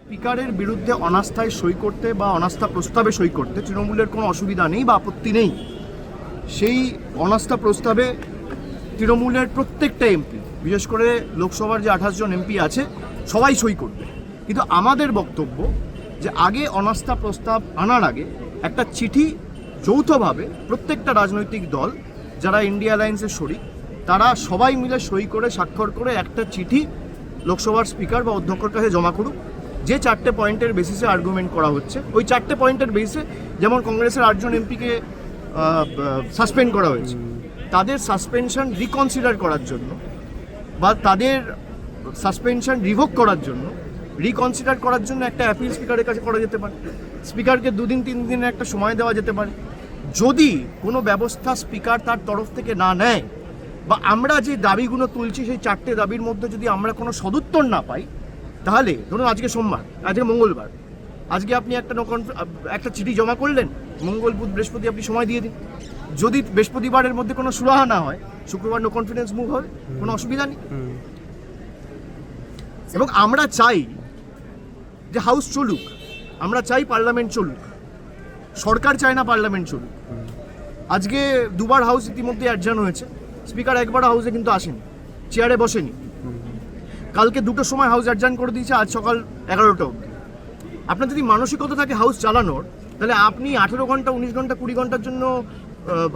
স্পিকারের বিরুদ্ধে অনাস্থায় সই করতে বা অনাস্থা প্রস্তাবে সই করতে তৃণমূলের কোনো অসুবিধা নেই বা আপত্তি নেই। সেই অনাস্থা প্রস্তাবে তৃণমূলের প্রত্যেকটা এমপি, বিশেষ করে লোকসভার যে 28 জন এমপি আছে, সবাই সই করবে। কিন্তু আমাদের বক্তব্য যে আগে অনাস্থা প্রস্তাব আনার আগে একটা চিঠি যৌথভাবে প্রত্যেকটা রাজনৈতিক দল যারা ইন্ডিয়া অ্যালায়েন্সের শরিক তারা সবাই মিলে সই করে স্বাক্ষর করে একটা চিঠি লোকসভার স্পিকার বা অধ্যক্ষের কাছে জমা করুক, যে 4টে পয়েন্টের বেসিসে আর্গুমেন্ট করা হচ্ছে। ওই 4টে পয়েন্টের বেসিসে যেমন কংগ্রেসের 8 জন এমপিকে সাসপেন্ড করা হয়েছে, তাদের সাসপেনশন রিকনসিডার করার জন্য বা তাদের সাসপেনশন রিভোক করার জন্য রিকনসিডার করার জন্য একটা অ্যাপিল স্পিকারের কাছে করা যেতে পারে। স্পিকারকে 2 দিন 3 দিনের একটা সময় দেওয়া যেতে পারে। যদি কোনো ব্যবস্থা স্পিকার তার তরফ থেকে না নেয় বা আমরা যে দাবিগুলো তুলছি সেই 4টে দাবির মধ্যে যদি আমরা কোনো সদুত্তর না পাই, তাহলে ধরুন আজকে সোমবার, আজকে মঙ্গলবার, আজকে আপনি একটা চিঠি জমা করলেন, মঙ্গল বুধ বৃহস্পতি আপনি সময় দিয়ে দিন। যদি বৃহস্পতিবারের মধ্যে কোনো সুরাহা না হয়, শুক্রবার নো কনফিডেন্স মুভ হবে, কোনো অসুবিধা নেই। এবং আমরা চাই যে হাউস চলুক, আমরা চাই পার্লামেন্ট চলুক, সরকার চায় না পার্লামেন্ট চলুক। আজকে 2বার হাউস ইতিমধ্যে অ্যাডজার্ন হয়েছে, স্পিকার একবার হাউসে কিন্তু আসেনি, চেয়ারে বসেনি। কালকে 2টোর সময় হাউস অ্যাডজার্ন করে দিয়েছে, আজ সকাল 11টা অবধি। আপনার যদি মানসিকতা থাকে হাউস চালানোর, তাহলে আপনি 18 ঘন্টা 19 ঘন্টা 20 ঘন্টার জন্য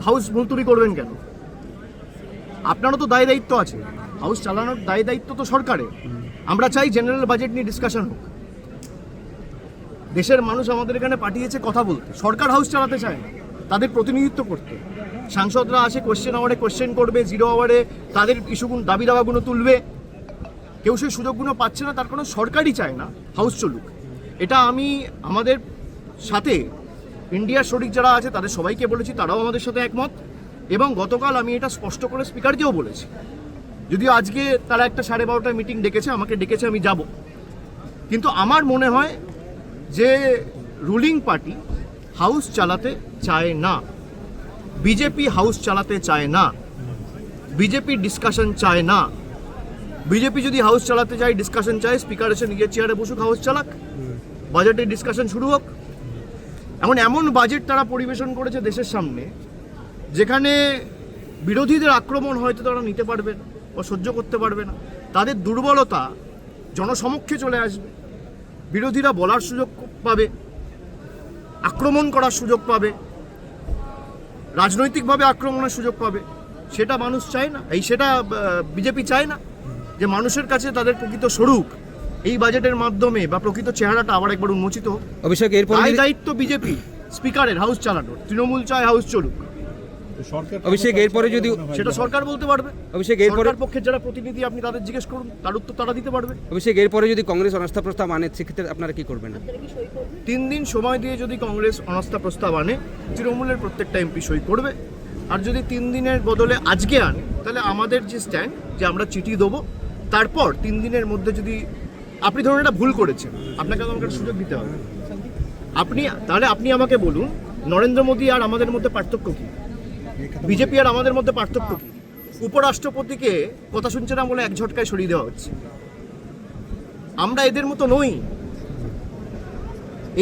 হাউস মুলতবি করবেন কেন? আপনারও তো দায় দায়িত্ব আছে, হাউস চালানোর দায় দায়িত্ব তো সরকারের। আমরা চাই জেনারেল বাজেট নিয়ে ডিসকাশন হোক। দেশের মানুষ আমাদের এখানে পাঠিয়েছে কথা বলতে, সরকার হাউস চালাতে চায় না, তাদের প্রতিনিধিত্ব করতে। সাংসদরা আসে কোয়েশ্চেন আওয়ারে কোয়েশ্চেন করবে, 0 আওয়ারে তাদের ইস্যুগুলো দাবি দাওয়াগুলো তুলবে। কেউ সেই সুযোগগুলো পাচ্ছে না, তার কোনো সরকারই চায় না হাউস চলুক। এটা আমি আমাদের সাথে ইন্ডিয়ার শরিক যারা আছে তাদের সবাইকে বলেছি, তারাও আমাদের সাথে একমত। এবং গতকাল আমি এটা স্পষ্ট করে স্পিকারকেও বলেছি, যদিও আজকে তারা একটা 12:30টায় মিটিং ডেকেছে, আমাকে ডেকেছে, আমি যাব। কিন্তু আমার মনে হয় যে রুলিং পার্টি হাউস চালাতে চায় না, বিজেপি হাউস চালাতে চায় না, বিজেপি ডিসকাশন চায় না। বিজেপি যদি হাউস চালাতে চায়, ডিসকাশন চায়, স্পিকার এসে নিজের চেয়ারে বসুক, হাউস চালাক, বাজেটের ডিসকাশন শুরু হোক। এমন বাজেট তারা পরিবেশন করেছে দেশের সামনে, যেখানে বিরোধীদের আক্রমণ হয়তো তারা নিতে পারবে না বা সহ্য করতে পারবে না। তাদের দুর্বলতা জনসমক্ষে চলে আসবে, বিরোধীরা বলার সুযোগ পাবে, আক্রমণ করার সুযোগ পাবে, রাজনৈতিকভাবে আক্রমণের সুযোগ পাবে। সেটা মানুষ চায় না, সেটা বিজেপি চায় না যে মানুষের কাছে তাদের প্রকৃত স্বরূপ এই বাজেটের মাধ্যমে বা প্রকৃত চেহারাটা আবার একবার উন্মোচিত হোক। অভিষেক, এরপর দায়িত্ব বিজেপি স্পিকারের হাউস চালানোর, তৃণমূল চায় হাউস চলুক। অভিষেক, এরপরে যদি সেটা সরকার বলতে পারবে। অভিষেক, এরপরে পক্ষের যারা প্রতিনিধি আপনি তাদের জিজ্ঞেস করুন, তার উত্তর তারা দিতে পারবে। অভিষেক, এরপরে যদি কংগ্রেস অনাস্থা প্রস্তাব আনে, সেক্ষেত্রে আপনারা কি করবেন? 3 দিন সময় দিয়ে যদি কংগ্রেস অনাস্থা প্রস্তাব আনে, তৃণমূলের প্রত্যেকটা এমপি সই করবে। আর যদি 3 দিনের বদলে আজকে আনে, তাহলে আমাদের যে স্ট্যান্ড যে আমরা চিঠি দেবো, তারপর 3 দিনের মধ্যে যদি আপনি ধরুন এটা ভুল করেছেন, আপনাকে আমাকে একটা সুযোগ দিতে হবে। আপনি আমাকে বলুন, নরেন্দ্র মোদী আর আমাদের মধ্যে পার্থক্য কি? বিজেপি আর আমাদের মধ্যে পার্থক্য কি? উপরাষ্ট্রপতিকে কথা শুনছে না বলে এক ঝটকায় সরিয়ে দেওয়া হচ্ছে। আমরা এদের মতো নই,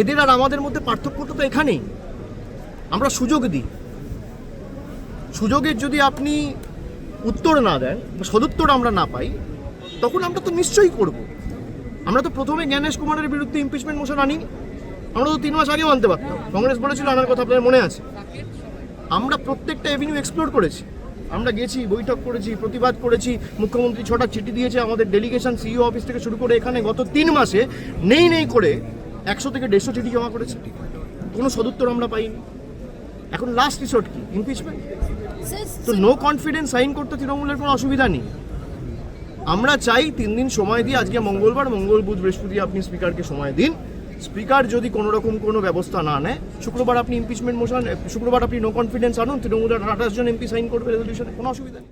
এদের আর আমাদের মধ্যে পার্থক্যটা তো এখানেই। আমরা সুযোগ দিই, সুযোগের যদি আপনি উত্তর না দেন, সদুত্তর আমরা না পাই, তখন আমরা তো নিশ্চয়ই করব। আমরা তো প্রথমে জ্ঞানেশ কুমারের বিরুদ্ধে ইমপিচমেন্ট মোশন আনিনি, আমরা তো 3 মাস আগেও আনতে পারতাম। কংগ্রেস বলেছিল আনার কথা, আপনাদের মনে আছে। আমরা প্রত্যেকটা এভিনিউ এক্সপ্লোর করেছি, আমরা গেছি, বৈঠক করেছি, প্রতিবাদ করেছি, মুখ্যমন্ত্রী 6টা চিঠি দিয়েছে, আমাদের ডেলিগেশন সিইও অফিস থেকে শুরু করে এখানে গত 3 মাসে নেই করে 100 থেকে 150 চিঠি জমা করেছে, কোনো সদুত্তর আমরা পাইনি। এখন লাস্ট রিসোর্ট কি? ইমপিচমেন্ট। তো নো কনফিডেন্স সাইন করতে তৃণমূলের কোনো অসুবিধা নেই। আমরা চাই 3 দিন সময় দিয়ে, আজকে মঙ্গলবার, মঙ্গল বুধ বৃহস্পতি আপনি স্পিকারকে সময় দিন। স্পিকার যদি কোনো রকম কোনো ব্যবস্থা না নেয়, শুক্রবার আপনি ইমপিচমেন্ট মোশন, শুক্রবার আপনি নো কনফিডেন্স আনুন, তৃণমূলের 28 জন এমপি সাইন করবে রেজলিউশনে, কোনো অসুবিধা নেই।